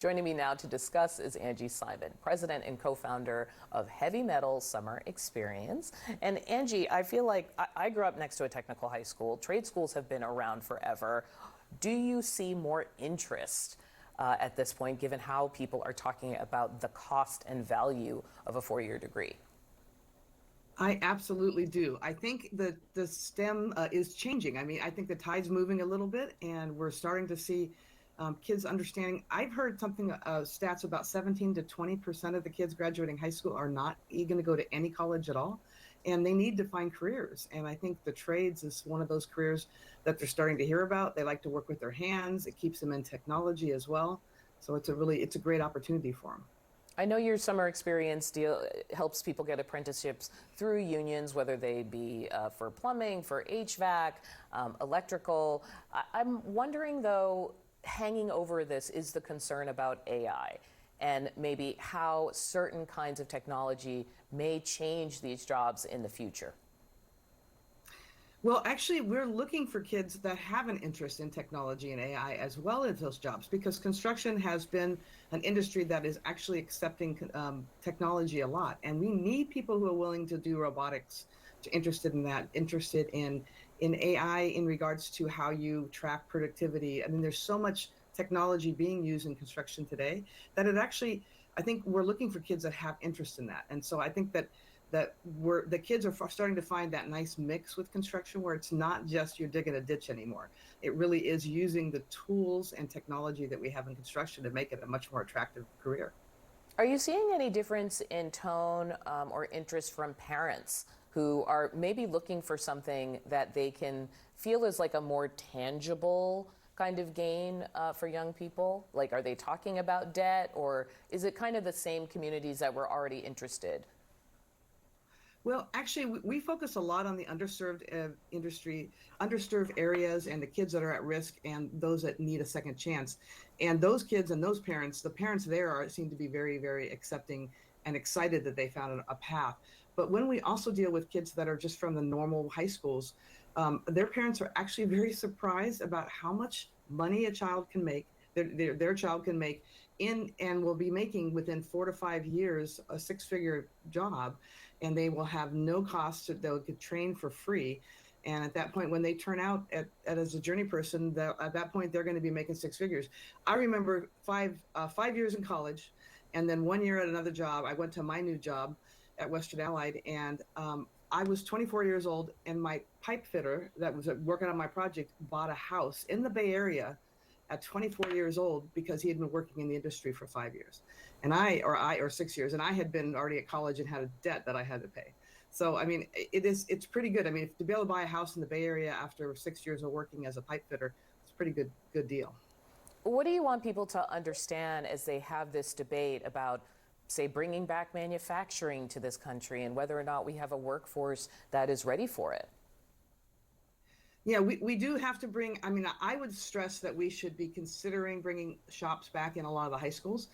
Joining me now to discuss is Angie Simon, president and co-founder of Heavy Metal Summer Experience. And Angie, I feel like I grew up next to a technical high school. Trade schools have been around forever. Do you see more interest at this point, given how people are talking about the cost and value of a four-year degree? I absolutely do. I think the STEM is changing. I mean, I think the tide's moving a little bit, and we're starting to see kids understanding. I've heard something, stats about 17 to 20% of the kids graduating high school are not going to go to any college at all, and they need to find careers. And I think the trades is one of those careers that they're starting to hear about. They like to work with their hands. It keeps them in technology as well. So it's a great opportunity for them. I know your summer experience helps people get apprenticeships through unions, whether they be for plumbing, for HVAC, electrical. I'm wondering, though, hanging over this is the concern about AI and maybe how certain kinds of technology may change these jobs in the future. Well, actually, we're looking for kids that have an interest in technology and AI as well as those jobs, because construction has been an industry that is actually accepting technology a lot. And we need people who are willing to do robotics, interested in that, interested in AI in regards to how you track productivity. I mean, there's so much technology being used in construction today that I think we're looking for kids that have interest in that. And so I think the kids are starting to find that nice mix with construction where it's not just you're digging a ditch anymore. It really is using the tools and technology that we have in construction to make it a much more attractive career. Are you seeing any difference in tone or interest from parents who are maybe looking for something that they can feel is like a more tangible kind of gain for young people? Like, are they talking about debt, or is it kind of the same communities that were already interested? Well, actually, we focus a lot on the underserved underserved areas and the kids that are at risk and those that need a second chance. And those kids and those parents, the parents there seem to be very, very accepting and excited that they found a path. But when we also deal with kids that are just from the normal high schools, their parents are actually very surprised about how much money a child can make. Their child can make in and will be making within 4 to 5 years a six-figure job, and they will have no cost. They'll get trained for free, and at that point, when they turn out as a journey person, at that point they're going to be making six figures. I remember 5 years in college, and then 1 year at another job. I went to my new job at Western Allied, and I was 24 years old, and my pipe fitter that was working on my project bought a house in the Bay Area at 24 years old because he had been working in the industry for 5 years, and or 6 years, and I had been already at college and had a debt that I had to pay. So I mean, it's pretty good. I mean, to be able to buy a house in the Bay Area after 6 years of working as a pipe fitter, it's a pretty good deal. What do you want people to understand as they have this debate about, say, bringing back manufacturing to this country and whether or not we have a workforce that is ready for it? Yeah, we do have to bring, I mean, I would stress that we should be considering bringing shops back in a lot of the high schools.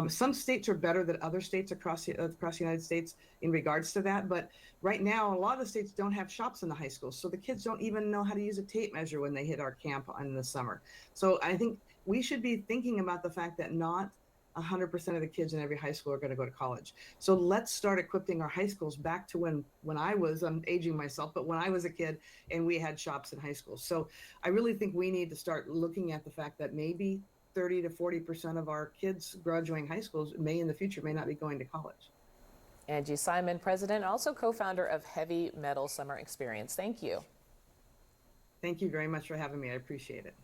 Some states are better than other states across the United States in regards to that. But right now, a lot of the states don't have shops in the high schools. So the kids don't even know how to use a tape measure when they hit our camp in the summer. So I think we should be thinking about the fact that not 100% of the kids in every high school are going to go to college. So let's start equipping our high schools back to when I'm aging myself, but when I was a kid and we had shops in high school. So I really think we need to start looking at the fact that maybe 30 to 40% of our kids graduating high schools in the future may not be going to college. Angie Simon, president, also co-founder of Heavy Metal Summer Experience. Thank you. Thank you very much for having me. I appreciate it.